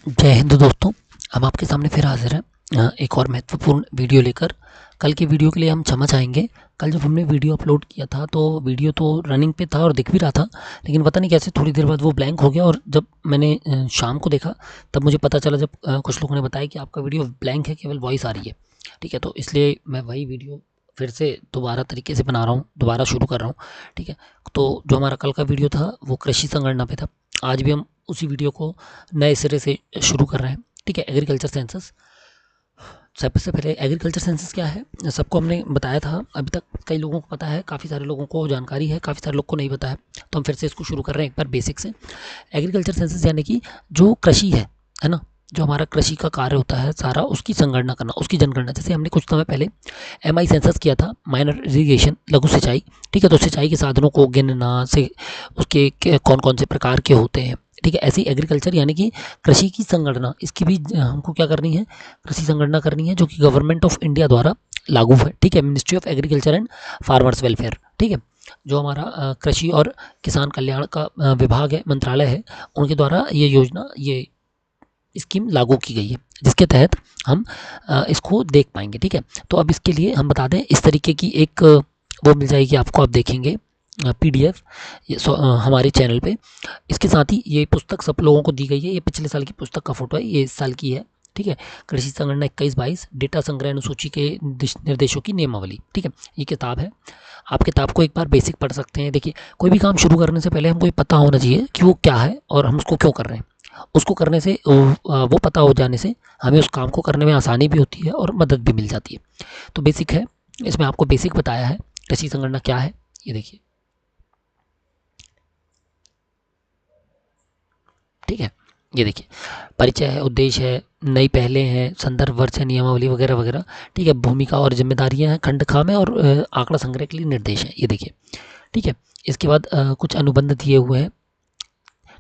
जय हिंद दोस्तों। हम आपके सामने फिर हाजिर हैं एक और महत्वपूर्ण वीडियो लेकर। कल के वीडियो के लिए हम क्षमा चाहेंगे। कल जब हमने वीडियो अपलोड किया था तो वीडियो तो रनिंग पे था और दिख भी रहा था, लेकिन पता नहीं कैसे थोड़ी देर बाद वो ब्लैंक हो गया। और जब मैंने शाम को देखा तब मुझे पता चला, जब कुछ लोगों ने बताया कि आपका वीडियो ब्लैंक है, केवल वॉइस आ रही है। ठीक है, तो इसलिए मैं वही वीडियो फिर से दोबारा तरीके से बना रहा हूँ, दोबारा शुरू कर रहा हूँ। ठीक है, तो जो हमारा कल का वीडियो था वो कृषि संगणना पे था। आज भी हम उसी वीडियो को नए सिरे से शुरू कर रहे हैं। ठीक है, एग्रीकल्चर सेंसस। सबसे पहले एग्रीकल्चर सेंसस क्या है, सबको हमने बताया था। अभी तक कई लोगों को पता है, काफ़ी सारे लोगों को जानकारी है, काफ़ी सारे लोग को नहीं पता है। तो हम फिर से इसको शुरू कर रहे हैं एक बार बेसिक से। एग्रीकल्चर सेंसस यानी कि जो कृषि है ना, जो हमारा कृषि का कार्य होता है सारा, उसकी संगणना करना, उसकी जनगणना। जैसे हमने कुछ समय पहले एमआई सेंसस किया था, माइनर इरिगेशन, लघु सिंचाई। ठीक है, तो सिंचाई के साधनों को गिनना से उसके कौन कौन से प्रकार के होते हैं। ठीक है, ऐसी एग्रीकल्चर यानी कि कृषि की संगणना, इसकी भी हमको क्या करनी है, कृषि संगणना करनी है, जो कि गवर्नमेंट ऑफ इंडिया द्वारा लागू है। ठीक है, ministry of agriculture and farmers welfare. ठीक है, जो हमारा कृषि और किसान कल्याण का विभाग है, मंत्रालय है, उनके द्वारा ये योजना, ये स्कीम लागू की गई है, जिसके तहत हम इसको देख पाएंगे। ठीक है, तो अब इसके लिए हम बता दें, इस तरीके की एक वो मिल जाएगी आपको, आप देखेंगे पीडीएफ हमारे चैनल पे। इसके साथ ही ये पुस्तक सब लोगों को दी गई है। ये पिछले साल की पुस्तक का फोटो है, ये इस साल की है। ठीक है, कृषि संगणना 21-22 डेटा संग्रह अनुसूची के निर्देशों की नियमावली। ठीक है, ये किताब है। आप किताब को एक बार बेसिक पढ़ सकते हैं। देखिए, कोई भी काम शुरू करने से पहले हमको ये पता होना चाहिए कि वो क्या है और हम उसको क्यों कर रहे हैं। उसको करने से वो पता हो जाने से हमें उस काम को करने में आसानी भी होती है और मदद भी मिल जाती है। तो बेसिक है, इसमें आपको बेसिक बताया है कृषि संगणना क्या है। ये देखिए, ठीक है, ये देखिए, परिचय है, उद्देश्य है, नई पहलें हैं, संदर्भ वर्ष है, नियमावली वगैरह वगैरह। ठीक है, भूमिका और जिम्मेदारियां हैं, खंड खाम है, और आंकड़ा संग्रह के लिए निर्देश है। ये देखिए, ठीक है। इसके बाद कुछ अनुबंध दिए हुए हैं।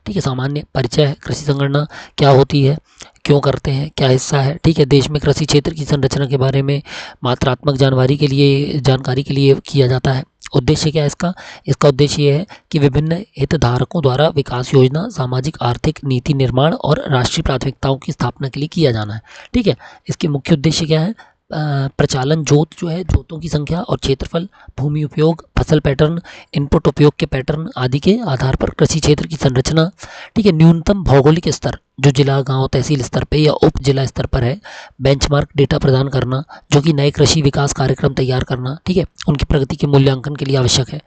ठीक है, सामान्य परिचय है, कृषि संगणना क्या होती है, क्यों करते हैं, क्या हिस्सा है। ठीक है, देश में कृषि क्षेत्र की संरचना के बारे में मात्रात्मक जानकारी के लिए किया जाता है। उद्देश्य क्या है इसका, इसका उद्देश्य ये है कि विभिन्न हितधारकों द्वारा विकास योजना, सामाजिक आर्थिक नीति निर्माण और राष्ट्रीय प्राथमिकताओं की स्थापना के लिए किया जाना है। ठीक है, इसके मुख्य उद्देश्य क्या है, प्रचालन जोत जो है, जोतों की संख्या और क्षेत्रफल, भूमि उपयोग, फसल पैटर्न, इनपुट उपयोग के पैटर्न आदि के आधार पर कृषि क्षेत्र की संरचना। ठीक है, न्यूनतम भौगोलिक स्तर जो जिला, गांव, तहसील स्तर पे या उप जिला स्तर पर है, बेंचमार्क डेटा प्रदान करना, जो कि नए कृषि विकास कार्यक्रम तैयार करना। ठीक है, उनकी प्रगति के मूल्यांकन के लिए आवश्यक है।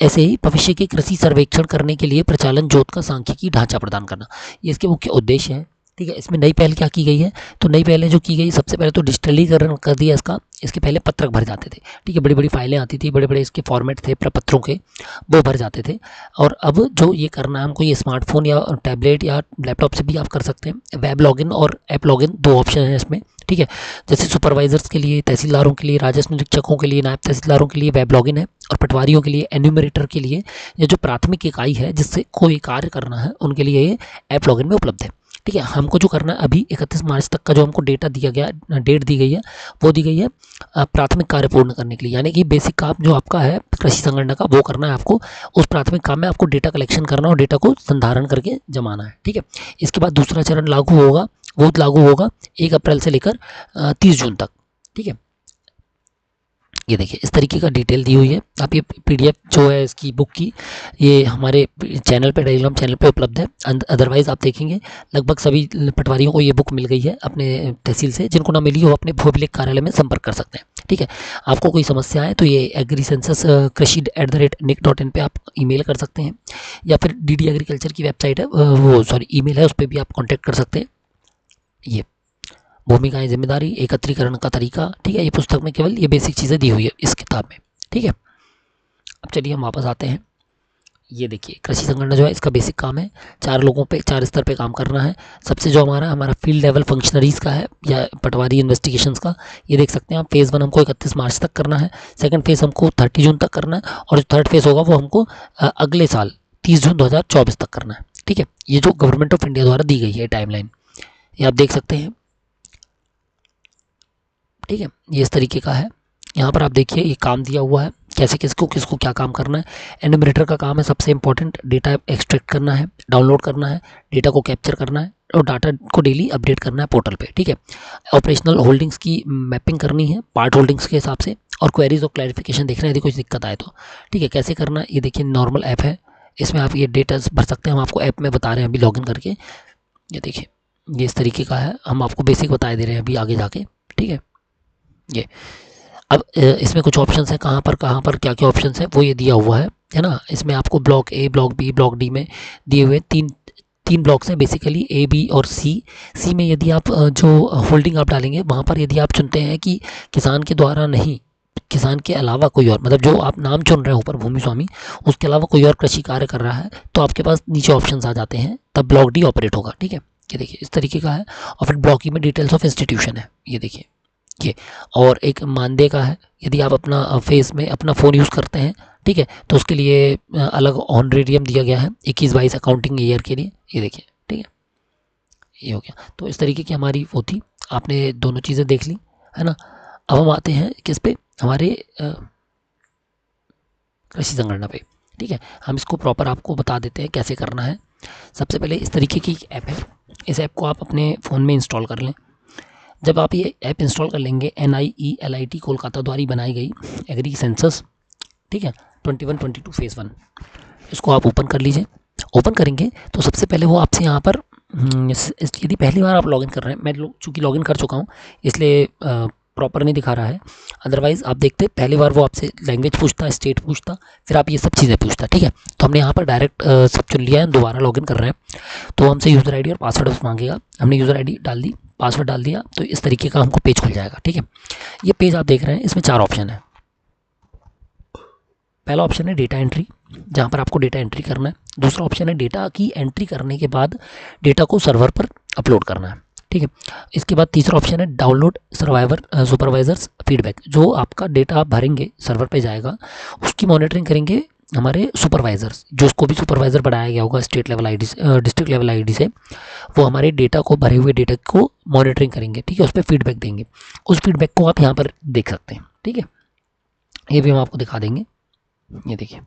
ऐसे ही भविष्य के कृषि सर्वेक्षण करने के लिए प्रचालन जोत का सांख्यिकी ढांचा प्रदान करना, ये इसके मुख्य उद्देश्य है। ठीक है, इसमें नई पहल क्या की गई है, तो नई पहलें जो की गई, सबसे पहले तो डिजिटलीकरण कर दिया इसका। इसके पहले पत्रक भर जाते थे। ठीक है, बड़ी बड़ी फाइलें आती थी, बड़े बड़े इसके फॉर्मेट थे प्रपत्रों के, वो भर जाते थे। और अब जो ये करना है हमको, ये स्मार्टफोन या टैबलेट या लैपटॉप से भी आप कर सकते हैं। वेब लॉगिन और ऐप लॉगिन, दो ऑप्शन है इसमें। ठीक है, जैसे सुपरवाइजर्स के लिए, तहसीलदारों के लिए, राजस्व निरीक्षकों के लिए, नायब तहसीलदारों के लिए वेब लॉगिन है, और पटवारियों के लिए, एन्यूमरेटर के लिए, ये जो प्राथमिक इकाई है जिससे कोई कार्य करना है, उनके लिए ये ऐप लॉगिन में उपलब्ध है। ठीक है, हमको जो करना है अभी 31 मार्च तक का जो हमको डेटा दिया गया, डेट दी गई है, वो दी गई है प्राथमिक कार्य पूर्ण करने के लिए। यानी कि बेसिक काम जो आपका है कृषि संगणना का, वो करना है आपको। उस प्राथमिक काम में आपको डेटा कलेक्शन करना और डेटा को संधारण करके जमाना है। ठीक है, इसके बाद दूसरा चरण लागू होगा, वो लागू होगा 1 अप्रैल से लेकर 30 जून तक। ठीक है, ये देखिए, इस तरीके का डिटेल दी हुई है। आप ये पीडीएफ जो है इसकी बुक की, ये हमारे चैनल पे, टेलीग्राम चैनल पे उपलब्ध है। अदरवाइज़ आप देखेंगे लगभग सभी पटवारियों को ये बुक मिल गई है अपने तहसील से। जिनको ना मिली हो अपने भूभिलेख कार्यालय में संपर्क कर सकते हैं। ठीक है, आपको कोई समस्या है तो ये एग्री सेंसस कृषि@nic.in पे आप ईमेल कर सकते हैं, या फिर डीडी एग्रीकल्चर की वेबसाइट है, वो सॉरी ईमेल है, उस पर भी आप कॉन्टैक्ट कर सकते हैं। ये भूमिकाएं, जिम्मेदारी, एकत्रीकरण का तरीका। ठीक है, ये पुस्तक में केवल ये बेसिक चीज़ें दी हुई है इस किताब में। ठीक है, अब चलिए हम वापस आते हैं। ये देखिए, कृषि संगणना जो है इसका बेसिक काम है, 4 लोगों पे, 4 स्तर पे काम करना है। सबसे जो हमारा फील्ड लेवल फंक्शनरीज का है, या पटवारी इन्वेस्टिगेशंस का, ये देख सकते हैं आप। फेज़ 1 हमको 31 मार्च तक करना है, सेकंड फेज़ हमको 30 जून तक करना है, और जो थर्ड फेज़ होगा वो हमको अगले साल 30 जून 2024 तक करना है। ठीक है, ये जो गवर्नमेंट ऑफ इंडिया द्वारा दी गई है टाइमलाइन, ये आप देख सकते हैं। ठीक है, ये इस तरीके का है। यहाँ पर आप देखिए, ये काम दिया हुआ है, कैसे किसको किसको क्या काम करना है। एन्यूमरेटर का काम है सबसे इंपॉर्टेंट, डेटा एक्सट्रैक्ट करना है, डाउनलोड करना है, डेटा को कैप्चर करना है। और डाटा को डेली अपडेट करना है पोर्टल पे, ठीक है। ऑपरेशनल होल्डिंग्स की मैपिंग करनी है पार्ट होल्डिंग्स के हिसाब से, और क्वेरीज और क्लैरिफिकेशन देखना है यदि कुछ दिक्कत आए तो, ठीक है। कैसे करना है ये देखिए, नॉर्मल ऐप है, इसमें आप ये डेटास भर सकते हैं। हम आपको ऐप में बता रहे हैं अभी लॉगिन करके, ये देखिए ये इस तरीके का है, हम आपको बेसिक बता दे रहे हैं अभी आगे जाके, ठीक है। ये अब इसमें कुछ ऑप्शंस हैं, कहाँ पर क्या क्या ऑप्शंस है वो ये दिया हुआ है ना। इसमें आपको block A, block B, block D में दिए हुए तीन तीन ब्लॉक्स हैं बेसिकली, ए, बी और सी। सी में यदि आप जो होल्डिंग आप डालेंगे वहाँ पर यदि आप चुनते हैं कि किसान के द्वारा नहीं, किसान के अलावा कोई और, मतलब जो आप नाम चुन रहे हैं ऊपर भूमि स्वामी, उसके अलावा कोई और कृषि कार्य कर रहा है, तो आपके पास नीचे ऑप्शंस आ जाते हैं, तब ब्लॉक डी ऑपरेट होगा, ठीक है। ये देखिए इस तरीके का है। और फिर ब्लॉक ई में डिटेल्स ऑफ इंस्टीट्यूशन है, ये देखिए ये। और एक मानदेय का है, यदि आप अपना फेस में अपना फ़ोन यूज़ करते हैं, ठीक है, तो उसके लिए अलग ऑनरेडियम दिया गया है 21-22 अकाउंटिंग ईयर के लिए, ये देखिए, ठीक है। ये हो गया, तो इस तरीके की हमारी वो थी, आपने दोनों चीज़ें देख ली, है ना। अब हम आते हैं किस पे, हमारे कृषि संगणना पे, ठीक है। हम इसको प्रॉपर आपको बता देते हैं कैसे करना है। सबसे पहले इस तरीके की ऐप है, इस ऐप को आप अपने फ़ोन में इंस्टॉल कर लें। जब आप ये ऐप इंस्टॉल कर लेंगे, NIELIT कोलकाता द्वारा बनाई गई एग्री सेंसस, ठीक है, 21-22 फेज़ 1, इसको आप ओपन कर लीजिए। ओपन करेंगे तो सबसे पहले वो आपसे यहाँ पर यदि पहली बार आप लॉगिन कर रहे हैं, मैं चूँकि लॉगिन कर चुका हूँ इसलिए प्रॉपर नहीं दिखा रहा है, अदरवाइज़ आप देखते पहली बार वो आपसे लैंग्वेज पूछता, स्टेट पूछता, फिर आप ये सब चीज़ें पूछता, ठीक है। तो हमने यहाँ पर डायरेक्ट सब चुन लिया है, दोबारा लॉगिन कर रहे हैं, तो हमसे यूज़र आईडी और पासवर्ड मांगेगा। हमने यूज़र आईडी डाल दी, पासवर्ड डाल दिया, तो इस तरीके का हमको पेज खुल जाएगा, ठीक है। ये पेज आप देख रहे हैं, इसमें 4 ऑप्शन है। पहला ऑप्शन है डेटा एंट्री, जहाँ पर आपको डेटा एंट्री करना है। दूसरा ऑप्शन है डेटा की एंट्री करने के बाद डेटा को सर्वर पर अपलोड करना है, ठीक है। इसके बाद तीसरा ऑप्शन है डाउनलोड सुपरवाइजर्स फीडबैक, जो आपका डेटा आप भरेंगे सर्वर पे जाएगा, उसकी मॉनिटरिंग करेंगे हमारे सुपरवाइजर्स, जो उसको भी सुपरवाइजर बनाया गया होगा स्टेट लेवल आईडी से, डिस्ट्रिक्ट लेवल आईडी से, वो हमारे डेटा को, भरे हुए डेटा को मॉनिटरिंग करेंगे, ठीक है, उस पर फीडबैक देंगे। उस फीडबैक को आप यहाँ पर देख सकते हैं, ठीक है। ये भी हम आपको दिखा देंगे, ये देखिए,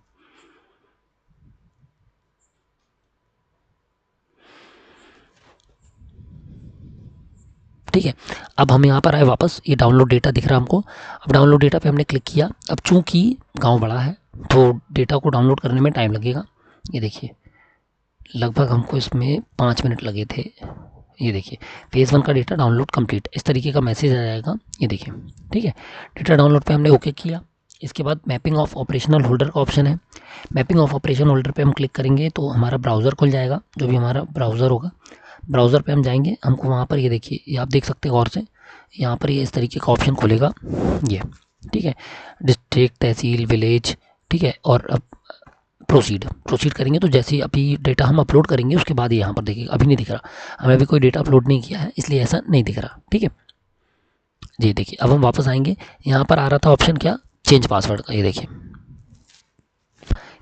ठीक है। अब हम यहाँ पर आए वापस, ये डाउनलोड डेटा दिख रहा है हमको। अब डाउनलोड डेटा पे हमने क्लिक किया। अब चूंकि गांव बड़ा है तो डेटा को डाउनलोड करने में टाइम लगेगा, ये देखिए लगभग हमको इसमें 5 मिनट लगे थे। ये देखिए फेज़ 1 का डेटा डाउनलोड कंप्लीट, इस तरीके का मैसेज आ जाएगा, ये देखिए, ठीक है। डेटा डाउनलोड पे हमने ओके किया। इसके बाद मैपिंग ऑफ ऑपरेशनल होल्डर का ऑप्शन है। मैपिंग ऑफ ऑपरेशन होल्डर पे हम क्लिक करेंगे तो हमारा ब्राउज़र खुल जाएगा, जो भी हमारा ब्राउज़र होगा। ब्राउज़र पे हम जाएंगे, हमको वहाँ पर ये देखिए, ये आप देख सकते हैं गौर से, यहाँ पर ये इस तरीके का ऑप्शन खुलेगा, ये, ठीक है, डिस्ट्रिक्ट, तहसील, विलेज, ठीक है। और अब प्रोसीड करेंगे तो जैसे ही अभी डेटा हम अपलोड करेंगे उसके बाद यहाँ पर देखिएगा, अभी नहीं दिख रहा, हमें अभी कोई डेटा अपलोड नहीं किया है इसलिए ऐसा नहीं दिख रहा, ठीक है जी। देखिए अब हम वापस आएंगे, यहाँ पर आ रहा था ऑप्शन क्या, चेंज पासवर्ड का, ये देखिए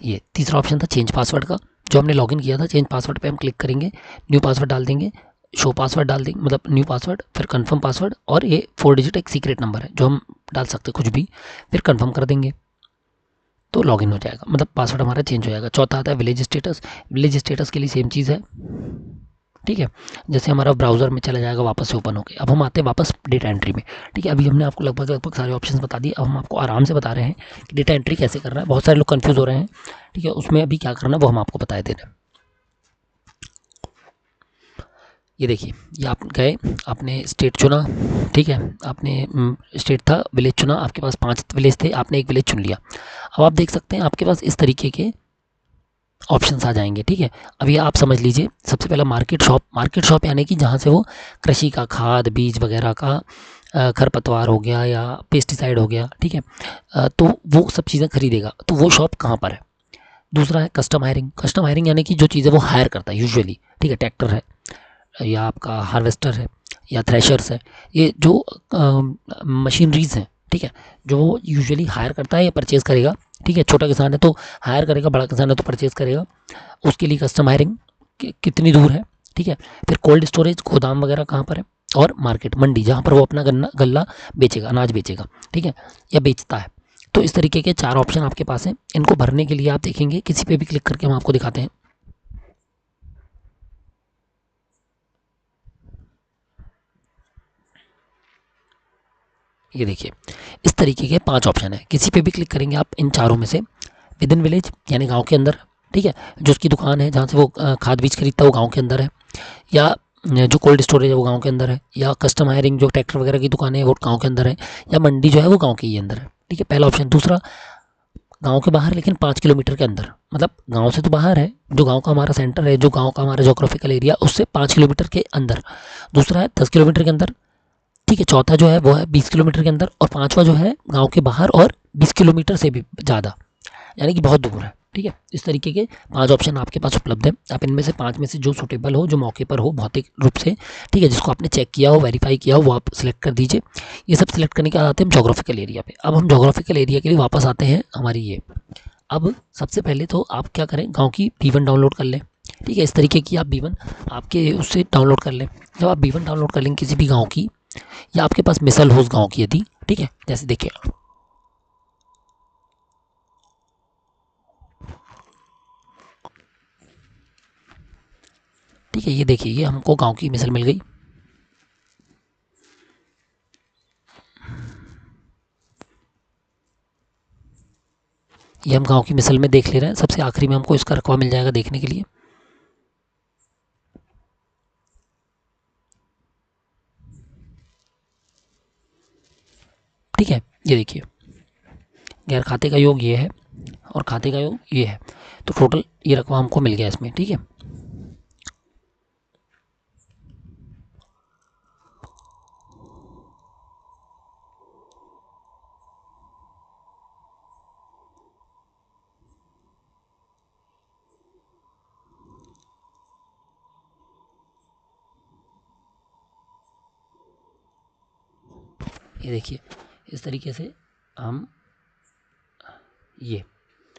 ये तीसरा ऑप्शन था चेंज पासवर्ड का, जो हमने लॉगिन किया था। चेंज पासवर्ड पे हम क्लिक करेंगे, न्यू पासवर्ड डाल देंगे, शो पासवर्ड डाल देंगे, मतलब न्यू पासवर्ड, फिर कंफर्म पासवर्ड, और ये 4 डिजिट एक सीक्रेट नंबर है जो हम डाल सकते हैं कुछ भी, फिर कंफर्म कर देंगे तो लॉगिन हो जाएगा, मतलब पासवर्ड हमारा चेंज हो जाएगा। चौथा आता है विलेज स्टेटस। विलेज स्टेटस के लिए सेम चीज़ है, ठीक है, जैसे हमारा ब्राउज़र में चला जाएगा वापस से ओपन होके। अब हम आते हैं वापस डेटा एंट्री में, ठीक है। अभी हमने आपको लगभग सारे ऑप्शंस बता दिए, अब हम आपको आराम से बता रहे हैं कि डेटा एंट्री कैसे करना है। बहुत सारे लोग कंफ्यूज हो रहे हैं, ठीक है, उसमें अभी क्या करना है वो हम आपको बता दे रहे हैं। ये देखिए, ये आप गए, आपने स्टेट चुना, ठीक है, आपने स्टेट था, विलेज चुना, आपके पास 5 विलेज थे, आपने एक विलेज चुन लिया। अब आप देख सकते हैं आपके पास इस तरीके के ऑप्शंस आ जाएंगे, ठीक है। अभी आप समझ लीजिए, सबसे पहला मार्केट शॉप यानी कि जहाँ से वो कृषि का खाद बीज वगैरह का, खरपतवार हो गया या पेस्टिसाइड हो गया, ठीक है, तो वो सब चीज़ें खरीदेगा, तो वो शॉप कहाँ पर है। दूसरा है कस्टम हायरिंग। कस्टम हायरिंग यानी कि जो चीज़ें वो हायर करता है यूजुअली, ठीक है, ट्रैक्टर है या आपका हार्वेस्टर है या थ्रेशर्स है, ये जो मशीनरीज हैं, ठीक है, जो वो यूजुअली हायर करता है या परचेज़ करेगा, ठीक है। छोटा किसान है तो हायर करेगा, बड़ा किसान है तो परचेज़ करेगा, उसके लिए कस्टम हायरिंग कितनी दूर है, ठीक है। फिर कोल्ड स्टोरेज, गोदाम वगैरह कहाँ पर है, और मार्केट मंडी जहाँ पर वो अपना गल्ला बेचेगा, अनाज बेचेगा, ठीक है, या बेचता है। तो इस तरीके के 4 ऑप्शन आपके पास हैं। इनको भरने के लिए आप देखेंगे, किसी पे भी क्लिक करके हम आपको दिखाते हैं, ये देखिए इस तरीके के 5 ऑप्शन है, किसी पे भी क्लिक करेंगे आप इन चारों में से। विद इन विलेज यानी गाँव के अंदर, ठीक है, जो उसकी दुकान है जहाँ से वो खाद बीज खरीदता है वो गाँव के अंदर है, या जो कोल्ड स्टोरेज है वो गाँव के अंदर है, या कस्टम हायरिंग जो ट्रैक्टर वगैरह की दुकान है वो गाँव के अंदर है, या मंडी जो है वो गाँव के ही अंदर है, ठीक है, पहला ऑप्शन। दूसरा, गाँव के बाहर लेकिन 5 किलोमीटर के अंदर, मतलब गाँव से तो बाहर है, जो गाँव का हमारा सेंटर है, जो गाँव का हमारा जोग्राफिकल एरिया उससे 5 किलोमीटर के अंदर। दूसरा है 10 किलोमीटर के अंदर, ठीक है। चौथा जो है वो है 20 किलोमीटर के अंदर, और पांचवा जो है गांव के बाहर और 20 किलोमीटर से भी ज़्यादा, यानी कि बहुत दूर है, ठीक है। इस तरीके के 5 ऑप्शन आपके पास उपलब्ध है। आप इनमें से 5 में से जो सूटेबल हो, जो मौके पर हो भौतिक रूप से, ठीक है, जिसको आपने चेक किया हो, वेरीफाई किया हो, वो आप सिलेक्ट कर दीजिए। ये सब सिलेक्ट करने के बाद आते हैं हम जोग्राफिकल एरिया पे। अब हम जोग्राफिकल एरिया के लिए वापस आते हैं हमारी ये। अब सबसे पहले तो आप क्या करें, गाँव की B1 डाउनलोड कर लें, ठीक है। इस तरीके की आप B1 आपके उससे डाउनलोड कर लें। जब आप B1 डाउनलोड कर लेंगे किसी भी गाँव की, या आपके पास मिसल हो उस गाँव की यदि, ठीक है, जैसे देखिए ठीक है, ये देखिए ये हमको गांव की मिसल मिल गई। ये हम गांव की मिसल में देख ले रहे हैं, सबसे आखिरी में हमको इसका रकबा मिल जाएगा देखने के लिए। ठीक है, ये देखिए गैर खाते का योग ये है और खाते का योग ये है, तो टोटल ये रकबा हमको मिल गया इसमें, ठीक है। ये देखिए इस तरीके से हम ये,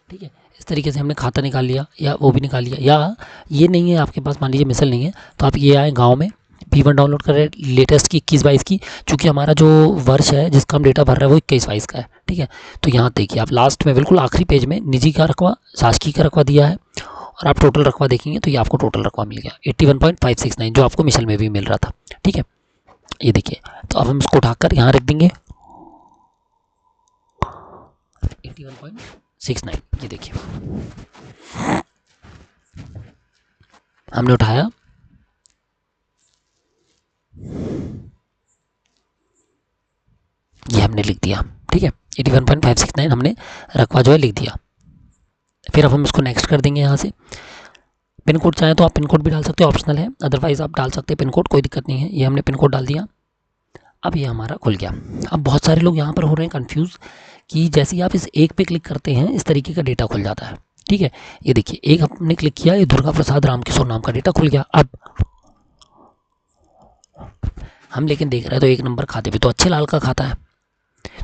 ठीक है, इस तरीके से हमने खाता निकाल लिया या वो भी निकाल लिया। या ये नहीं है आपके पास, मान लीजिए मिसल नहीं है, तो आप ये आए गांव में B1 डाउनलोड करें लेटेस्ट की 21-22 की, चूँकि हमारा जो वर्ष है जिसका हम डेटा भर रहे हैं वो 21-22 का है, ठीक है। तो यहाँ देखिए आप लास्ट में बिल्कुल आखिरी पेज में निजी का रकबा, शासकीय का रकबा दिया है, और आप टोटल रकबा देखेंगे तो ये आपको टोटल रकबा मिल गया 81.569, जो आपको मिसल में भी मिल रहा था, ठीक है। ये देखिए, तो अब हम इसको उठाकर यहाँ रख देंगे 81.69। ये देखिए हमने उठाया, ये हमने लिख दिया, ठीक है, 81.569 हमने रकबा जो है लिख दिया। फिर अब हम इसको नेक्स्ट कर देंगे। यहाँ से पिन कोड चाहें तो आप पिन कोड भी डाल सकते हो, ऑप्शनल है, अदरवाइज आप डाल सकते हैं पिन कोड, कोई दिक्कत नहीं है। ये हमने पिन कोड डाल दिया, अब ये हमारा खुल गया। अब बहुत सारे लोग यहाँ पर हो रहे हैं कंफ्यूज कि जैसे ही आप इस एक पे क्लिक करते हैं इस तरीके का डेटा खुल जाता है, ठीक है। ये देखिए एक हमने क्लिक किया, ये दुर्गा प्रसाद रामकिशोर नाम का डेटा खुल गया। अब हम लेकिन देख रहे हैं तो 1 नंबर खाते पे तो अच्छे लाल का खाता है,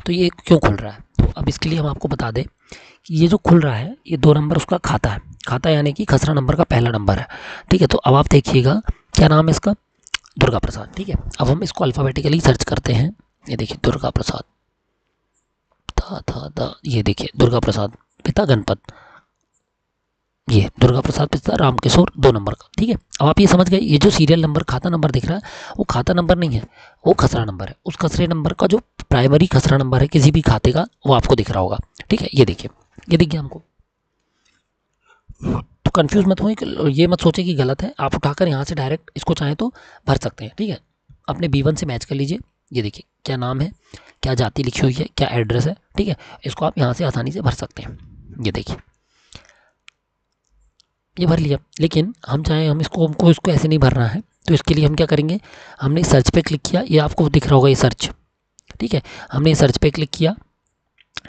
तो ये क्यों खुल रहा है? तो अब इसके लिए हम आपको बता दें कि ये जो खुल रहा है ये 2 नंबर उसका खाता है, खाता यानी कि खसरा नंबर का पहला नंबर है, ठीक है। तो अब आप देखिएगा क्या नाम है इसका, दुर्गा प्रसाद, ठीक है। अब हम इसको अल्फ़ाबेटिकली सर्च करते हैं। ये देखिए दुर्गा प्रसाद, था ये देखिए दुर्गा प्रसाद पिता गणपत, ये दुर्गा प्रसाद पिता रामकिशोर 2 नंबर का, ठीक है। अब आप ये समझ गए, ये जो सीरियल नंबर खाता नंबर दिख रहा है वो खाता नंबर नहीं है, वो खसरा नंबर है। उस खसरे नंबर का जो प्राइमरी खसरा नंबर है किसी भी खाते का वो आपको दिख रहा होगा, ठीक है। ये देखिए ये दिख गया हमको, तो कंफ्यूज मत हो, ये मत सोचे कि गलत है, आप उठाकर यहाँ से डायरेक्ट इसको चाहें तो भर सकते हैं, ठीक है। अपने B1 से मैच कर लीजिए। ये देखिए क्या नाम है, क्या जाति लिखी हुई है, क्या एड्रेस है, ठीक है, इसको आप यहाँ से आसानी से भर सकते हैं। ये देखिए ये भर लिया, लेकिन हम चाहें हम हमको इसको ऐसे नहीं भरना है, तो इसके लिए हम क्या करेंगे, हमने सर्च पे क्लिक किया, ये आपको दिख रहा होगा ये सर्च, ठीक है। हमने सर्च पे क्लिक किया,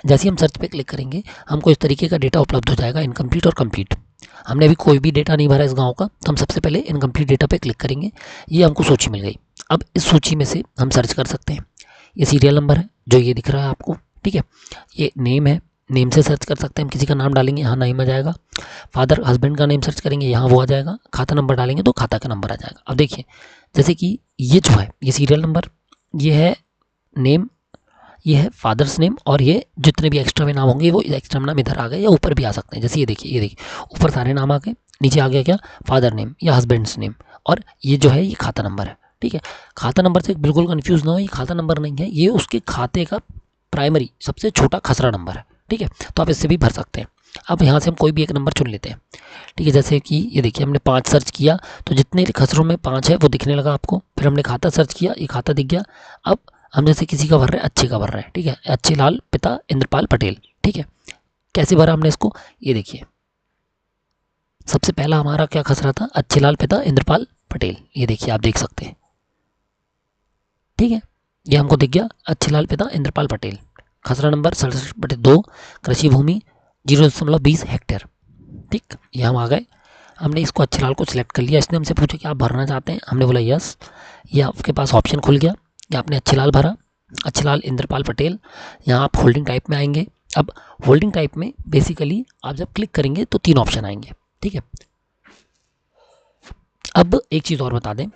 जैसे ही हम सर्च पे क्लिक करेंगे हमको इस तरीके का डेटा उपलब्ध हो जाएगा, इनकम्प्लीट और कंप्लीट। हमने अभी कोई भी डेटा नहीं भरा इस गांव का, तो हम सबसे पहले इनकम्प्लीट डेटा पे क्लिक करेंगे। ये हमको सूची मिल गई। अब इस सूची में से हम सर्च कर सकते हैं, ये सीरियल नंबर है जो ये दिख रहा है आपको, ठीक है। ये नेम है, नेम से सर्च कर सकते हैं, हम किसी का नाम डालेंगे यहाँ नेम आ जाएगा, फादर हस्बैंड का नेम सर्च करेंगे यहाँ वो आ जाएगा, खाता नंबर डालेंगे तो खाता का नंबर आ जाएगा। अब देखिए जैसे कि ये जो है ये सीरियल नंबर, ये है नेम, ये है फादर्स नेम, और ये जितने भी एक्स्ट्रा में नाम होंगे वो एक्स्ट्रा नाम इधर आ गए या ऊपर भी आ सकते हैं। जैसे ये देखिए ऊपर सारे नाम आ गए, नीचे आ गया क्या फादर नेम या हस्बैंड्स नेम, और ये जो है ये खाता नंबर है, ठीक है। खाता नंबर से बिल्कुल कंफ्यूज ना हो, ये खाता नंबर नहीं है, ये उसके खाते का प्राइमरी सबसे छोटा खसरा नंबर है, ठीक है। तो आप इससे भी भर सकते हैं। अब यहाँ से हम कोई भी एक नंबर चुन लेते हैं, ठीक है। जैसे कि ये देखिए हमने 5 सर्च किया तो जितने खसरों में 5 है वो दिखने लगा आपको। फिर हमने खाता सर्च किया, ये खाता दिख गया। अब हम जैसे किसी का भर रहे हैं, अच्छे का भर रहे हैं, ठीक है, अच्छे लाल पिता इंद्रपाल पटेल, ठीक है। कैसे भरा हमने इसको, ये देखिए सबसे पहला हमारा क्या खसरा था, अच्छे लाल पिता इंद्रपाल पटेल, ये देखिए आप देख सकते हैं, ठीक है। ये हमको दिख गया, अच्छे लाल पिता इंद्रपाल पटेल, खसरा नंबर 67/2, कृषि भूमि 0.20 हेक्टेयर, ठीक। ये हम आ गए, हमने इसको अच्छे लाल को सिलेक्ट कर लिया। इसने हमसे पूछा कि आप भरना चाहते हैं, हमने बोला यस। ये आपके पास ऑप्शन खुल गया, ये आपने अच्छे लाल भरा, अच्छे लाल इंद्रपाल पटेल। यहाँ आप होल्डिंग टाइप में आएंगे। अब होल्डिंग टाइप में बेसिकली आप जब क्लिक करेंगे तो 3 ऑप्शन आएंगे, ठीक है। अब एक चीज़ और बता दें,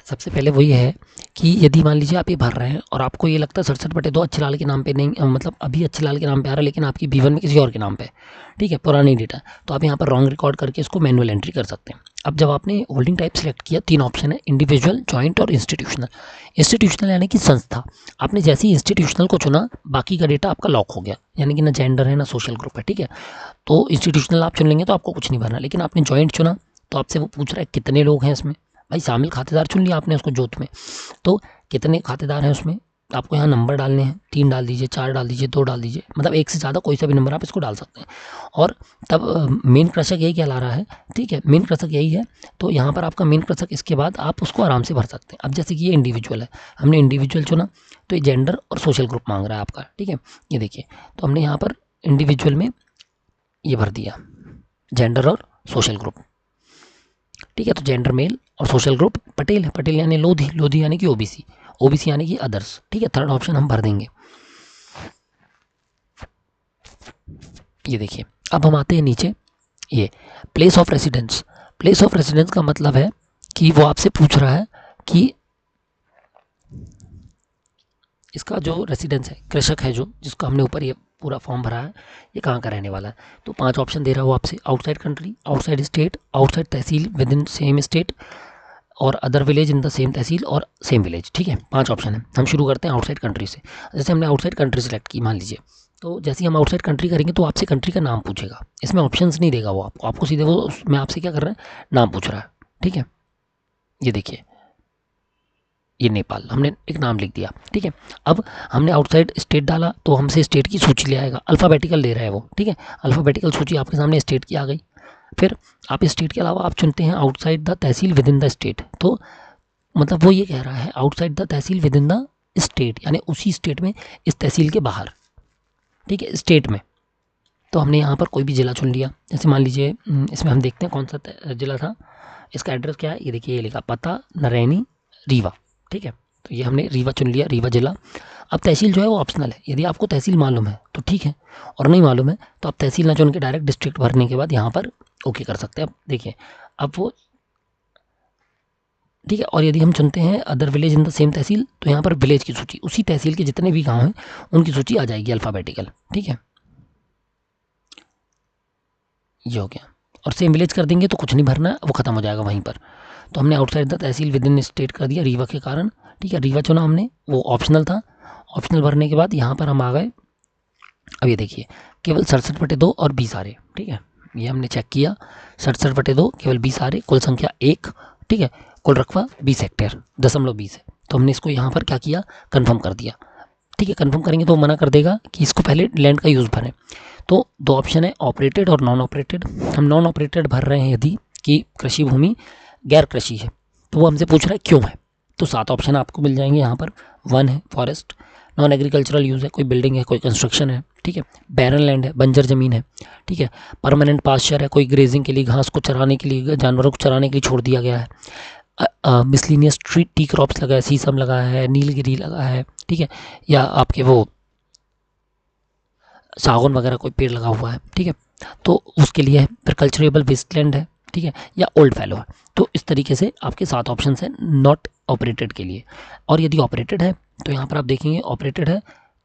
सबसे पहले वही है कि यदि मान लीजिए आप ये भर रहे हैं और आपको ये लगता है 67/2 अच्छे लाल के नाम पे नहीं, मतलब अभी अच्छे लाल के नाम पे आ रहा है लेकिन आपकी B1 में किसी और के नाम पे, ठीक है, पुरानी डेटा, तो आप यहाँ पर रॉन्ग रिकॉर्ड करके इसको मैनुअल एंट्री कर सकते हैं। अब जब आपने होल्डिंग टाइप सेलेक्ट किया, 3 ऑप्शन है, इंडिविजुअल, जॉइंट और इंस्टीट्यूशनल। इंस्टीट्यूशनल यानी कि संस्था, आपने जैसे ही इंस्टीट्यूशनल को चुना बाकी का डेटा आपका लॉक हो गया, यानी कि ना जेंडर है ना सोशल ग्रुप है, ठीक है। तो इंस्टीट्यूशनल आप चुन लेंगे तो आपको कुछ नहीं भरना, लेकिन आपने जॉइंट चुना तो आपसे वो पूछ रहा है कितने लोग हैं इसमें। भाई शामिल खातेदार चुन लिया आपने उसको जोत में, तो कितने खातेदार हैं उसमें आपको यहाँ नंबर डालने हैं, 3 डाल दीजिए, 4 डाल दीजिए, 2 डाल दीजिए, मतलब एक से ज़्यादा कोई सा भी नंबर आप इसको डाल सकते हैं। और तब मेन कृषक यही कहला रहा है, ठीक है, मेन कृषक यही है। तो यहाँ पर आपका मेन कृषक, इसके बाद आप उसको आराम से भर सकते हैं। अब जैसे कि ये इंडिविजुअल है, हमने इंडिविजुअल चुना तो ये जेंडर और सोशल ग्रुप मांग रहा है आपका, ठीक है। ये देखिए तो हमने यहाँ पर इंडिविजुअल में ये भर दिया जेंडर और सोशल ग्रुप, ठीक है। तो जेंडर मेल और सोशल ग्रुप पटेल है, पटेल यानी लोधी, लोधी यानी कि ओबीसी, ओबीसी यानी कि अदर्स, ठीक है। थर्ड ऑप्शन हम भर देंगे। ये देखिए अब हम आते हैं नीचे, ये place of residence. Place of residence का मतलब है कि वो आपसे पूछ रहा है कि इसका जो रेसिडेंस है, कृषक है जो जिसको हमने ऊपर ये पूरा फॉर्म भरा है, ये कहाँ का रहने वाला है। तो 5 ऑप्शन दे रहा है वो आपसे, outside country, outside state, outside tehsil within same state, और other village in the same tehsil और सेम विलेज, ठीक है। 5 ऑप्शन है। हम शुरू करते हैं आउटसाइड कंट्री से। जैसे हमने आउटसाइड कंट्री सेलेक्ट की मान लीजिए, तो जैसे ही हम आउटसाइड कंट्री करेंगे तो आपसे कंट्री का नाम पूछेगा, इसमें ऑप्शंस नहीं देगा वो आपको सीधे वो मैं आपसे क्या कर रहा है, नाम पूछ रहा है, ठीक है। ये देखिए ये नेपाल, हमने एक नाम लिख दिया, ठीक है। अब हमने आउटसाइड स्टेट डाला तो हमसे स्टेट की सूची ले आएगा, अल्फ़ाबेटिकल दे रहा है वो, ठीक है। अल्फ़ाबेटिकल सूची आपके सामने स्टेट की आ गई। फिर आप स्टेट के अलावा आप चुनते हैं outside the tehsil with in the state. तो मतलब वो ये कह रहा है outside the tehsil with in the state, यानी उसी स्टेट में, इस तहसील के बाहर, ठीक है, स्टेट में। तो हमने यहाँ पर कोई भी ज़िला चुन लिया। जैसे मान लीजिए इसमें हम देखते हैं कौन सा ज़िला था, इसका एड्रेस क्या है, ये देखिए ये लिखा पता नरैनी रीवा, ठीक है। तो ये हमने रीवा चुन लिया, रीवा जिला। अब तहसील जो है वो ऑप्शनल है, यदि आपको तहसील मालूम है तो ठीक है, और नहीं मालूम है तो आप तहसील ना चुन के डायरेक्ट डिस्ट्रिक्ट भरने के बाद यहाँ पर ओके कर सकते हैं। अब देखिए अब वो, ठीक है। और यदि हम चुनते हैं other village in the same tehsil तो यहाँ पर विलेज की सूची, उसी तहसील के जितने भी गांव हैं उनकी सूची आ जाएगी अल्फ़ाबेटिकल, ठीक है। ये हो गया। और सेम विलेज कर देंगे तो कुछ नहीं भरना है, वो ख़त्म हो जाएगा वहीं पर। तो हमने outside the tehsil with in state कर दिया रीवा के कारण, ठीक है। रीवा चुना हमने, वो ऑप्शनल था। ऑप्शनल भरने के बाद यहाँ पर हम आ गए। अब ये देखिए केवल 67/2 और 20 आ रहे, ठीक है। ये हमने चेक किया, 67/2 केवल 20 आ रहे, कुल संख्या 1, ठीक है। कुल रकबा 20 हेक्टेयर 0.20 है। तो हमने इसको यहाँ पर क्या किया, कन्फर्म कर दिया, ठीक है। कन्फर्म करेंगे तो मना कर देगा कि इसको पहले लैंड का यूज़ भरें। तो 2 ऑप्शन है, ऑपरेटेड और नॉन ऑपरेटेड। हम नॉन ऑपरेटेड भर रहे हैं यदि कि कृषि भूमि गैर कृषि है, तो वो हमसे पूछ रहा है क्यों है। तो 7 ऑप्शन आपको मिल जाएंगे यहाँ पर। 1 है फॉरेस्ट, नॉन एग्रीकल्चरल यूज़ है, कोई बिल्डिंग है, कोई कंस्ट्रक्शन है, ठीक है। बैरन लैंड है, बंजर ज़मीन है, ठीक है। परमानेंट पास्चर है, कोई ग्रेजिंग के लिए, घास को चराने के लिए, जानवरों को चराने के लिए छोड़ दिया गया है। मिसलिनियस टी क्रॉप्स लगा है, सीसम लगा है, नीलगिरी लगा है, ठीक है। या आपके वो सागौन वगैरह कोई पेड़ लगा हुआ है, ठीक है, तो उसके लिए है। फिर कल्चरेबल वेस्टलैंड है, ठीक है, या ओल्ड फैलो है। तो इस तरीके से आपके 7 ऑप्शन हैं नॉट ऑपरेटेड के लिए। और यदि ऑपरेटेड है तो यहाँ पर आप देखेंगे ऑपरेटेड है,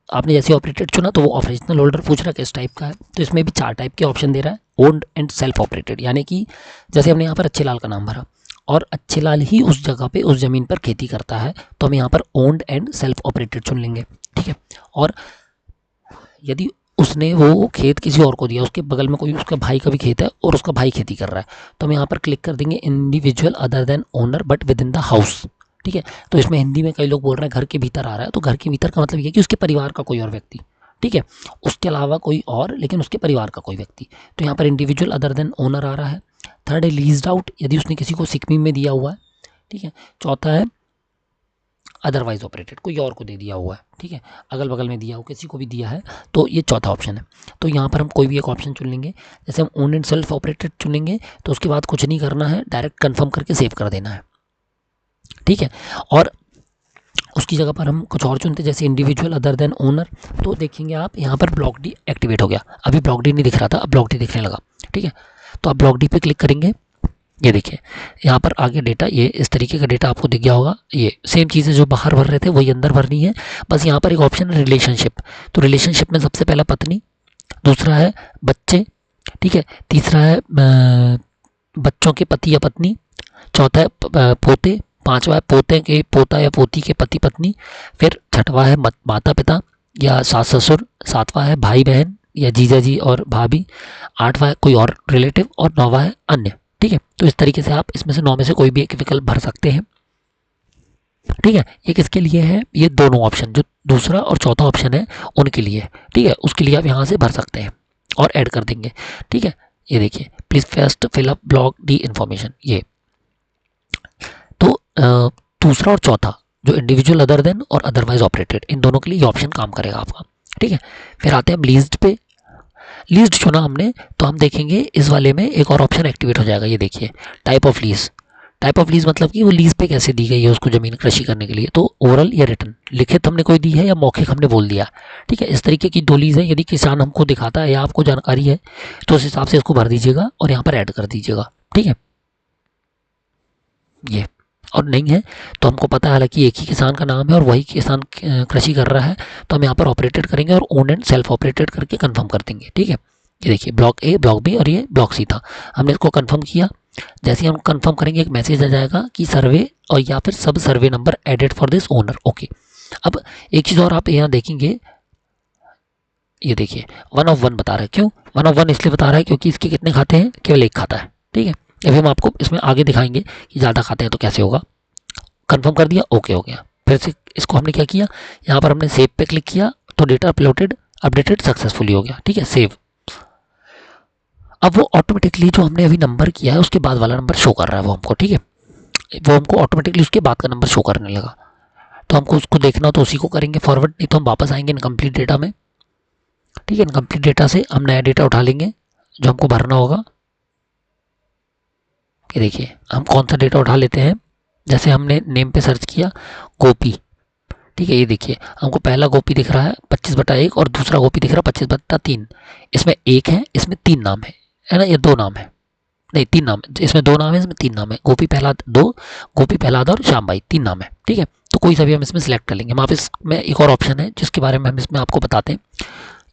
आपने जैसे ऑपरेटेड चुना तो वो ऑपरेशनल होल्डर पूछ रहा है किस टाइप का है। तो इसमें भी 4 टाइप के ऑप्शन दे रहा है, ओन्ड एंड सेल्फ ऑपरेटेड, यानी कि जैसे हमने यहाँ पर अच्छे लाल का नाम भरा, और अच्छे लाल ही उस जगह पे उस ज़मीन पर खेती करता है, तो हम यहाँ पर ओन्ड एंड सेल्फ ऑपरेटेड चुन लेंगे, ठीक है। और यदि उसने वो खेत किसी और को दिया, उसके बगल में कोई उसका भाई का भी खेत है और उसका भाई खेती कर रहा है, तो हम यहाँ पर क्लिक कर देंगे individual other then owner but with in the house, ठीक है। तो इसमें हिंदी में कई लोग बोल रहे हैं घर के भीतर आ रहा है, तो घर के भीतर का मतलब ये कि उसके परिवार का कोई और व्यक्ति, ठीक है, उसके अलावा कोई और, लेकिन उसके परिवार का कोई व्यक्ति। तो यहाँ पर इंडिविजुअल अदर देन ओनर आ रहा है। थर्ड है लीज्ड आउट, यदि उसने किसी को सिक्किम में दिया हुआ है, ठीक है। चौथा है अदरवाइज ऑपरेटेड, कोई और को दे दिया हुआ है, ठीक है, अगल बगल में दिया हो, किसी को भी दिया है, तो ये चौथा ऑप्शन है। तो यहाँ पर हम कोई भी एक ऑप्शन चुन लेंगे। जैसे हम ओन एंड सेल्फ ऑपरेटेड चुनेंगे तो उसके बाद कुछ नहीं करना है, डायरेक्ट कंफर्म करके सेव कर देना है, ठीक है। और उसकी जगह पर हम कुछ और चुनते, जैसे इंडिविजुअल अदर देन ओनर, तो देखेंगे आप यहाँ पर ब्लॉक डी एक्टिवेट हो गया। अभी ब्लॉक डी नहीं दिख रहा था, अब ब्लॉक डी दिखने लगा, ठीक है। तो आप ब्लॉक डी पे क्लिक करेंगे, ये देखिए यहाँ पर आगे डेटा, ये इस तरीके का डेटा आपको दिख गया होगा। ये सेम चीज़ें जो बाहर भर रहे थे वही अंदर भरनी है, बस यहाँ पर एक ऑप्शन है रिलेशनशिप। तो रिलेशनशिप में सबसे पहला पत्नी, दूसरा है बच्चे, ठीक है, तीसरा है बच्चों के पति या पत्नी, चौथा है पोते, पांचवा है पोते के पोता या पोती के पति पत्नी, फिर छठवा है माता पिता या सास ससुर, सातवां है भाई बहन या जीजा जी और भाभी, आठवां है कोई और रिलेटिव, और नौवां है अन्य, ठीक है। तो इस तरीके से आप इसमें से 9 में से कोई भी एक विकल्प भर सकते हैं, ठीक है। ये किसके लिए है, ये दोनों ऑप्शन जो दूसरा और चौथा ऑप्शन है उनके लिए, ठीक है, उसके लिए आप यहाँ से भर सकते हैं और ऐड कर देंगे, ठीक है। ये देखिए please first fill up block D information, ये तो दूसरा और चौथा जो इंडिविजुअल अदर देन और अदरवाइज ऑपरेटेड, इन दोनों के लिए ये ऑप्शन काम करेगा आपका, ठीक है। फिर आते हैं हम लीज्ड पे। लीज्ड चुना हमने, तो हम देखेंगे इस वाले में एक और ऑप्शन एक्टिवेट हो जाएगा। ये देखिए type of lease, type of lease मतलब कि वो लीज पे कैसे दी गई है उसको जमीन कृषि करने के लिए, तो ओरल या रिटर्न, लिखित हमने कोई दी है या मौखिक हमने बोल दिया, ठीक है। इस तरीके की 2 लीज है, यदि किसान हमको दिखाता है या आपको जानकारी है तो उस हिसाब से इसको भर दीजिएगा और यहाँ पर ऐड कर दीजिएगा, ठीक है। ये और नहीं है तो हमको पता है हालांकि एक ही किसान का नाम है और वही किसान कृषि कर रहा है, तो हम यहाँ पर ऑपरेटेड करेंगे और ओन एंड सेल्फ ऑपरेटेड करके कंफर्म कर देंगे, ठीक है। ये देखिए ब्लॉक ए, ब्लॉक बी और ये ब्लॉक सी था, हमने इसको कंफर्म किया। जैसे ही हम कंफर्म करेंगे एक मैसेज आ जाएगा कि सर्वे और या फिर sub survey number added for this owner, okay. अब एक चीज़ और आप यहाँ देखेंगे, ये देखिए 1 of 1 बता रहा है, क्यों 1 of 1 इसलिए बता रहा है क्योंकि इसके कितने खाते हैं, केवल एक खाता है, ठीक है। अभी हम आपको इसमें आगे दिखाएंगे कि ज़्यादा खाते हैं तो कैसे होगा। कंफर्म कर दिया, ओके हो गया। फिर से इसको हमने क्या किया, यहाँ पर हमने सेव पे क्लिक किया तो डेटा अपडेटेड सक्सेसफुली हो गया, ठीक है, सेव। अब वो ऑटोमेटिकली जो हमने अभी नंबर किया है उसके बाद वाला नंबर शो कर रहा है वो हमको, ठीक है, वो हमको ऑटोमेटिकली उसके बाद का नंबर शो करने लगा। तो हमको उसको देखना तो उसी को करेंगे फॉरवर्ड, नहीं तो हम वापस आएंगे इनकम्प्लीट डेटा में, ठीक है। इनकम्प्लीट डेटा से हम नया डेटा उठा लेंगे जो हमको भरना होगा। ये देखिए हम कौन सा डेटा उठा लेते हैं, जैसे हमने नेम पे सर्च किया गोपी, ठीक है। ये देखिए हमको पहला गोपी दिख रहा है 25/1 और दूसरा गोपी दिख रहा है 25/3। इसमें एक है, इसमें 3 नाम है ना, ये 2 नाम है, नहीं 3 नाम, इसमें 2 नाम है, इसमें 3 नाम है, गोपी प्रहलाद 2, गोपी प्रहलाद और श्यामबाई 3 नाम है, ठीक है। तो कोई सा भी हम इसमें सिलेक्ट कर लेंगे। हम आप इसमें एक और ऑप्शन है जिसके बारे में हम इसमें आपको बताते हैं,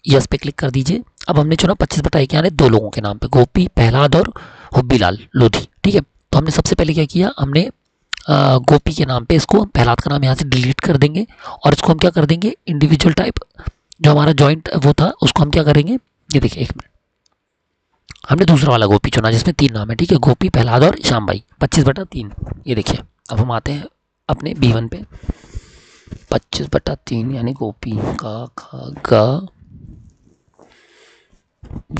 यस पे क्लिक कर दीजिए। अब हमने चुना 25/1 यानी 2 लोगों के नाम पे, गोपी प्रहलाद और हुब्बीलाल लोधी, ठीक है। तो हमने सबसे पहले क्या किया, हमने गोपी के नाम पे इसको प्रहलाद का नाम यहाँ से डिलीट कर देंगे और इसको हम क्या कर देंगे इंडिविजुअल टाइप, जो हमारा जॉइंट वो था उसको हम क्या करेंगे, ये देखिए 1 मिनट, हमने दूसरा वाला गोपी चुना जिसमें 3 नाम है, ठीक है, गोपी प्रहलाद और श्यामबाई 25/3। ये देखिए अब हम आते हैं अपने B1 पे, 25/3 यानी गोपी का खा गा,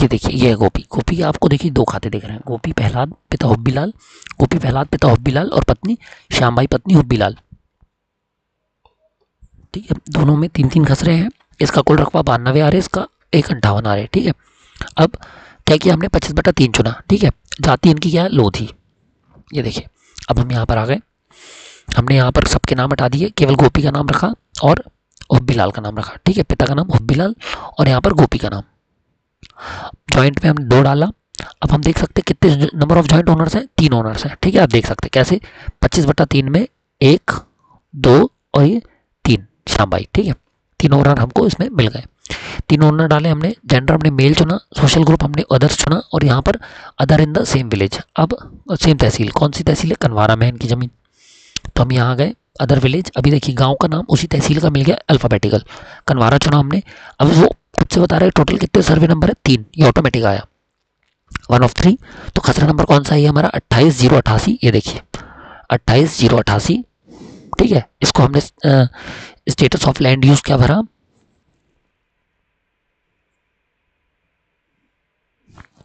ये देखिए ये है गोपी। गोपी के आपको देखिए 2 खाते दिख रहे हैं, गोपी प्रहलाद पिता हुब्बीलाल, गोपी प्रहलाद पिता हुब्बीलाल और पत्नी श्यामबाई पत्नी हुब्बीलाल, ठीक है। दोनों में 3-3 खस रहे हैं। इसका कुल रकबा 92 आ रहे, इसका 158 आ रहे, ठीक है। अब क्या किया हमने 25/3 चुना, ठीक है। जाति इनकी क्या है, लोधी, ये देखिए। अब हम यहाँ पर आ गए, हमने यहाँ पर सबके नाम हटा दिए, केवल गोपी का नाम रखा और हुब्बीलाल का नाम रखा, ठीक है, पिता का नाम हुब्बीलाल और यहाँ पर गोपी का नाम। जॉइंट में हमने 2 डाला। अब हम देख सकते हैं कितने नंबर ऑफ जॉइंट ओनर्स हैं, 3 ओनर्स हैं, ठीक है। आप देख सकते हैं कैसे, 25/3 में 1, 2 और ये 3 श्यामबाई, ठीक है, तीनों ओनर हमको इसमें मिल गए। तीनों ओनर डाले हमने, जेंडर हमने मेल चुना, सोशल ग्रुप हमने अदर्स चुना, और यहाँ पर other in the same village. अब सेम तहसील, कौन सी तहसील है? कनवारा में इनकी ज़मीन। तो हम यहाँ गए अदर विलेज। अभी देखिए गांव का नाम उसी तहसील का मिल गया अल्फ़ाबेटिकल, कनवारा चुना हमने। अब वो खुद से बता रहा है टोटल कितने सर्वे नंबर है? 3। ये ऑटोमेटिक आया 1 of 3। तो खसरा नंबर कौन सा है हमारा? 28,088। ये देखिए 28,088, ठीक है। इसको हमने स्टेटस ऑफ लैंड यूज क्या भरा?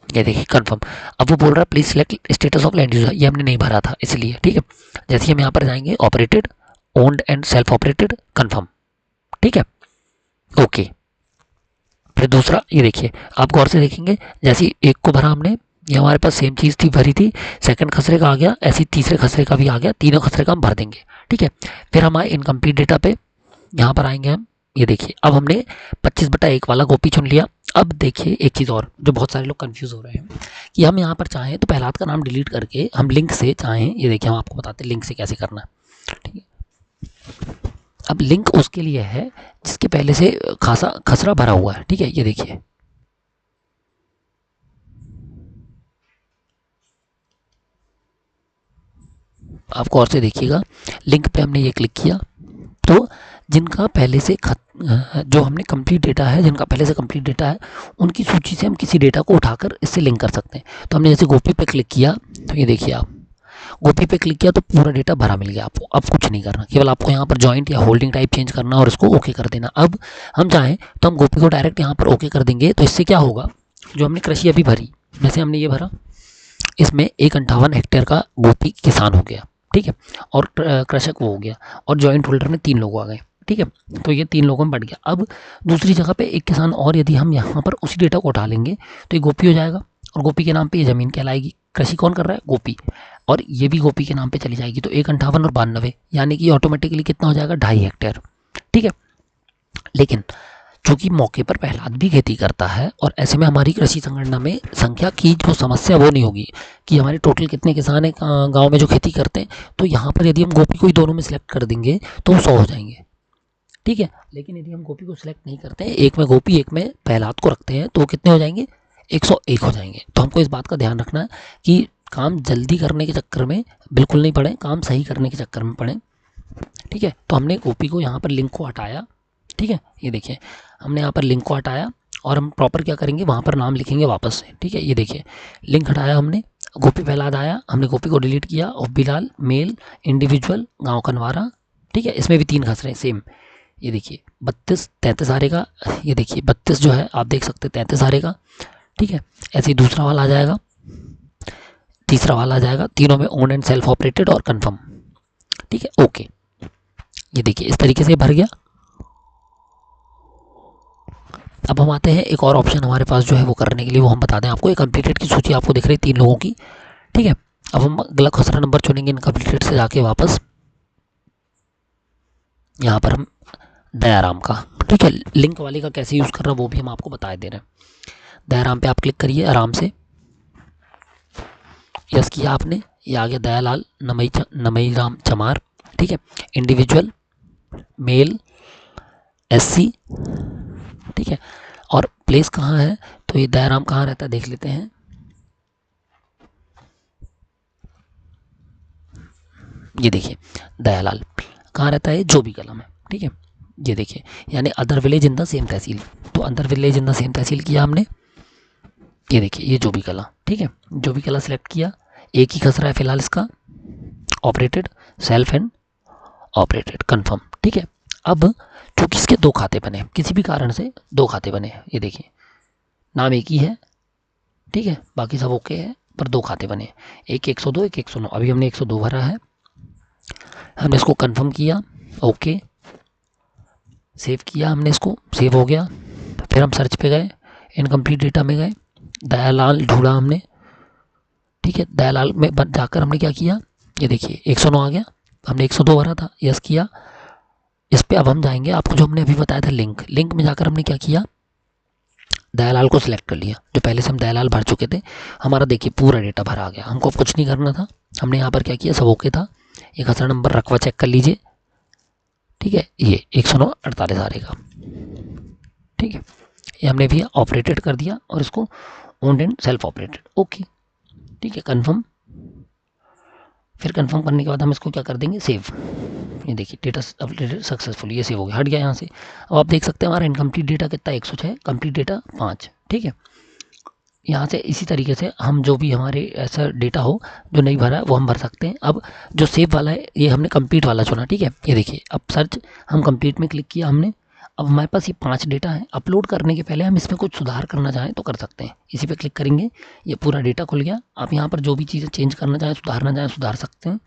ये देखिए कंफर्म। अब वो बोल रहा है please select status of land use, ये हमने नहीं भरा था इसलिए, ठीक है। जैसे ही हम यहाँ पर जाएंगे operated, owned and self operated, confirm, ठीक है, ओके। फिर दूसरा ये देखिए, आप गौर से देखेंगे, जैसे एक को भरा हमने, ये हमारे पास सेम चीज़ थी, भरी थी, सेकंड खसरे का आ गया, ऐसे तीसरे खसरे का भी आ गया, तीनों खसरे का हम भर देंगे, ठीक है। फिर हम आए इनकम्प्लीट डेटा पे, यहाँ पर आएंगे हम। ये देखिए अब हमने 25/1 वाला गोपी चुन लिया। अब देखिए एक चीज़ और जो बहुत सारे लोग कंफ्यूज हो रहे हैं कि हम यहाँ पर चाहें तो पहलाद का नाम डिलीट करके हम लिंक से चाहें, ये देखिए हम आपको बताते हैं लिंक से कैसे करना है, ठीक है। अब लिंक उसके लिए है जिसके पहले से खासा खसरा भरा हुआ है, ठीक है। ये देखिए आप गौर से देखिएगा, लिंक पे हमने ये क्लिक किया तो जिनका पहले से जो हमने कंप्लीट डेटा है, जिनका पहले से कंप्लीट डेटा है, उनकी सूची से हम किसी डेटा को उठाकर इससे लिंक कर सकते हैं। तो हमने जैसे गोपी पे क्लिक किया तो ये देखिए आप गोपी पे क्लिक किया तो पूरा डेटा भरा मिल गया आपको। अब कुछ नहीं करना, केवल आपको यहाँ पर जॉइंट या होल्डिंग टाइप चेंज करना और इसको ओके कर देना। अब हम चाहें तो हम गोपी को डायरेक्ट यहाँ पर ओके कर देंगे। तो इससे क्या होगा, जो हमने कृषि अभी भरी, जैसे हमने ये भरा, इसमें 158 हेक्टेयर का गोपी किसान हो गया, ठीक है, और कृषक वो हो गया, और जॉइंट होल्डर में 3 लोग आ गए, ठीक है। तो ये 3 लोगों में बढ़ गया। अब दूसरी जगह पे एक किसान और यदि हम यहाँ पर उसी डेटा को उठा लेंगे तो ये गोपी हो जाएगा, और गोपी के नाम पे ये ज़मीन कहलाएगी। कृषि कौन कर रहा है? गोपी। और ये भी गोपी के नाम पे चली जाएगी। तो 158 और 92 यानी कि ऑटोमेटिकली कितना हो जाएगा? 2.5 हेक्टेयर, ठीक है। लेकिन चूंकि मौके पर प्रहलाद भी खेती करता है, और ऐसे में हमारी कृषि संगणना में संख्या की जो समस्या वो नहीं होगी कि हमारे टोटल कितने किसान हैं गांव में जो खेती करते हैं। तो यहाँ पर यदि हम गोपी को ही दोनों में सिलेक्ट कर देंगे तो वो 100 हो जाएंगे, ठीक है। लेकिन यदि हम गोपी को सिलेक्ट नहीं करते हैं, एक में गोपी एक में प्रहलाद को रखते हैं, तो वो कितने हो जाएंगे? 101 हो जाएंगे। तो हमको इस बात का ध्यान रखना है कि काम जल्दी करने के चक्कर में बिल्कुल नहीं पड़े, काम सही करने के चक्कर में पड़े, ठीक है। तो हमने गोपी को यहाँ पर लिंक को हटाया, ठीक है। ये देखिए हमने यहाँ पर लिंक को हटाया, और हम प्रॉपर क्या करेंगे, वहाँ पर नाम लिखेंगे वापस से, ठीक है। ये देखिए लिंक हटाया हमने, गोपी प्रहलाद आया, हमने गोपी को डिलीट किया, और बिलाल मेल इंडिविजुअल गाँव कनवारा, ठीक है। इसमें भी 3 खस रहे हैं सेम। ये देखिए 32 33 आ रहेगा, ये देखिए 32 जो है आप देख सकते हैं 33 आ रहेगा, ठीक है। ऐसे ही दूसरा वाला आ जाएगा, तीसरा वाला आ जाएगा, तीनों में ओन एंड सेल्फ ऑपरेटेड और कंफर्म, ठीक है, ओके। ये देखिए इस तरीके से भर गया। अब हम आते हैं एक और ऑप्शन हमारे पास जो है वो करने के लिए, वो हम बता दें आपको। एक कंप्लीटेड की सूची आपको दिख रही है 3 लोगों की, ठीक है। अब हम अगला खसरा नंबर चुनेंगे इनकम्प्लीटेड से जाके वापस, यहाँ पर हम दयाराम का, ठीक है। लिंक वाले का कैसे यूज़ करना वो भी हम आपको बता दे रहे हैं। दयाराम पे आप क्लिक करिए आराम से, यस किया आपने, ये आ गया दयालाल नमई राम चमार, ठीक है। इंडिविजुअल मेल SC, ठीक है। और प्लेस कहाँ है, तो ये दयाराम कहाँ रहता है देख लेते हैं। ये देखिए दयालाल कहाँ रहता है, जो भी कला में, ठीक है। ये देखिए यानी other village in the same tehsil, तो other village in the same tehsil किया हमने। ये देखिए ये जो भी कला, ठीक है, जो भी कला सिलेक्ट किया, एक ही खसरा है फिलहाल इसका, operated self and operated confirm, ठीक है। अब चूंकि इसके 2 खाते बने, किसी भी कारण से 2 खाते बने, ये देखिए नाम एक ही है, ठीक है, बाकी सब ओके है, पर 2 खाते बने, एक 102 एक 109। अभी हमने 102 भरा है, हमने इसको कंफर्म किया, ओके, सेव किया हमने इसको, सेव हो गया। फिर हम सर्च पे गए, इनकम्प्लीट डेटा में गए, दयालाल ढूंढा हमने, ठीक है। दयालाल में जाकर हमने क्या किया, ये देखिए 109 आ गया, हमने 102 भरा था, यस किया। इस पे अब हम जाएंगे, आपको जो हमने अभी बताया था लिंक में जाकर हमने क्या किया, दयालाल को सिलेक्ट कर लिया, जो पहले से हम दयालाल भर चुके थे। हमारा देखिए पूरा डेटा भरा आ गया, हमको अब कुछ नहीं करना था। हमने यहाँ पर क्या किया, सब ओके था। एक खसरा नंबर रकबा चेक कर लीजिए, ठीक है, ये 109 48 आ रहेगा, ठीक है, ये हमने भी ऑपरेटेड कर दिया और इसको owned and self operated, okay. ठीक है, कन्फर्म। फिर कन्फर्म करने के बाद हम इसको क्या कर देंगे, सेव। ये देखिए डेटा अपडेटेड सक्सेसफुली, ये सेव हो गया, हट गया यहाँ से। अब आप देख सकते हैं हमारा इनकम्प्लीट डेटा कितना 106, कंप्लीट डेटा 5। ठीक है, यहाँ से इसी तरीके से हम जो भी हमारे ऐसा डेटा हो जो नहीं भरा है वो हम भर सकते हैं। अब जो सेव वाला है ये हमने कंप्लीट वाला चुना। ठीक है, ये देखिए अब सर्च हम कंप्लीट में क्लिक किया हमने। अब हमारे पास ये 5 डेटा है। अपलोड करने के पहले हम इसमें कुछ सुधार करना चाहें तो कर सकते हैं, इसी पे क्लिक करेंगे, ये पूरा डेटा खुल गया। आप यहाँ पर जो भी चीज़ें चेंज करना चाहें, सुधारना चाहें, सुधार सकते हैं।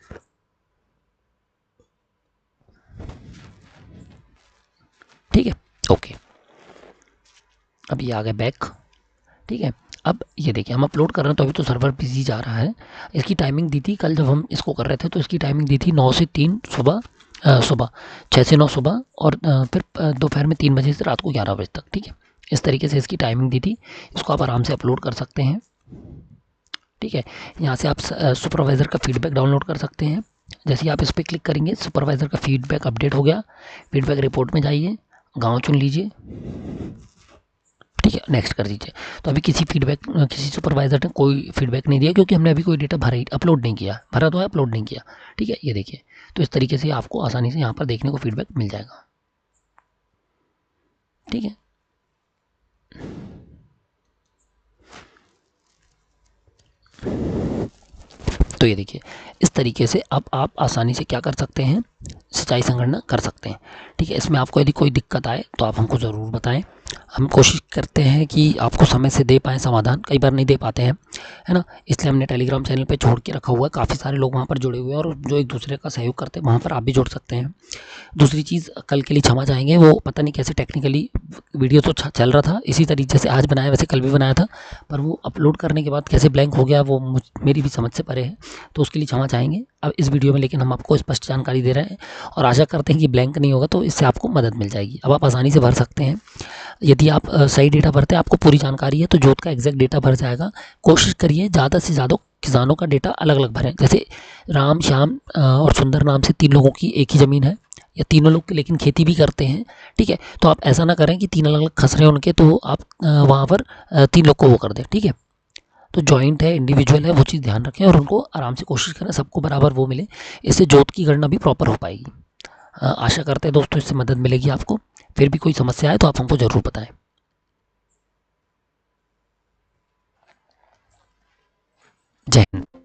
ठीक है, ओके। अब ये आ गया बैक। ठीक है, अब ये देखिए हम अपलोड कर रहे हैं तो अभी तो सर्वर बिजी जा रहा है। इसकी टाइमिंग दी थी कल जब हम इसको कर रहे थे, तो इसकी टाइमिंग दी थी 9 से 3 सुबह, सुबह 6 से 9 सुबह, और फिर दोपहर में 3 बजे से रात को 11 बजे तक। ठीक है, इस तरीके से इसकी टाइमिंग दी थी। इसको आप आराम से अपलोड कर सकते हैं। ठीक है, यहाँ से आप सुपरवाइज़र का फीडबैक डाउनलोड कर सकते हैं। जैसे ही आप इस पर क्लिक करेंगे, सुपरवाइज़र का फीडबैक अपडेट हो गया। फीडबैक रिपोर्ट में जाइए, गाँव चुन लीजिए। ठीक है, नेक्स्ट कर दीजिए। तो अभी किसी सुपरवाइजर ने कोई फीडबैक नहीं दिया, क्योंकि हमने अभी कोई डेटा भरा ही अपलोड नहीं किया। भरा तो है, अपलोड नहीं किया। ठीक है, ये देखिए, तो इस तरीके से आपको आसानी से यहाँ पर देखने को फीडबैक मिल जाएगा। ठीक है, तो ये देखिए इस तरीके से अब आप आसानी से क्या कर सकते हैं, सिंचाई संगणना कर सकते हैं। ठीक है, इसमें आपको यदि कोई दिक्कत आए तो आप हमको ज़रूर बताएं। हम कोशिश करते हैं कि आपको समय से दे पाएँ समाधान, कई बार नहीं दे पाते हैं, है ना। इसलिए हमने टेलीग्राम चैनल पे छोड़ के रखा हुआ है, काफ़ी सारे लोग वहाँ पर जुड़े हुए हैं, और जो एक दूसरे का सहयोग करते हैं वहाँ पर आप भी जुड़ सकते हैं। दूसरी चीज़, कल के लिए क्षमा चाहेंगे, वो पता नहीं कैसे टेक्निकली वीडियो तो चल रहा था इसी तरीके से, आज बनाया वैसे कल भी बनाया था, पर वो अपलोड करने के बाद कैसे ब्लैंक हो गया वो मेरी भी समझ से परे है, तो उसके लिए क्षमा चाहेंगे। अब इस वीडियो में लेकिन हम आपको स्पष्ट जानकारी दे रहे हैं और आशा करते हैं कि ब्लैंक नहीं होगा, तो इससे आपको मदद मिल जाएगी। अब आप आसानी से भर सकते हैं। यदि आप सही डेटा भरते हैं, आपको पूरी जानकारी है, तो जोत का एग्जैक्ट डेटा भर जाएगा। कोशिश करिए ज़्यादा से ज़्यादा किसानों का डेटा अलग अलग भरें। जैसे राम, श्याम और सुंदर नाम से 3 लोगों की एक ही ज़मीन है, या तीनों लोग लेकिन खेती भी करते हैं। ठीक है, तो आप ऐसा ना करें कि 3 अलग अलग खसरे उनके, तो आप वहाँ पर 3 लोग को वो कर दें। ठीक है, तो जॉइंट है, इंडिविजुअल है, वो चीज़ ध्यान रखें और उनको आराम से कोशिश करें सबको बराबर वो मिले। इससे जोत की गणना भी प्रॉपर हो पाएगी। आशा करते हैं दोस्तों इससे मदद मिलेगी आपको। फिर भी कोई समस्या आए तो आप हमको ज़रूर बताएं। जय हिंद।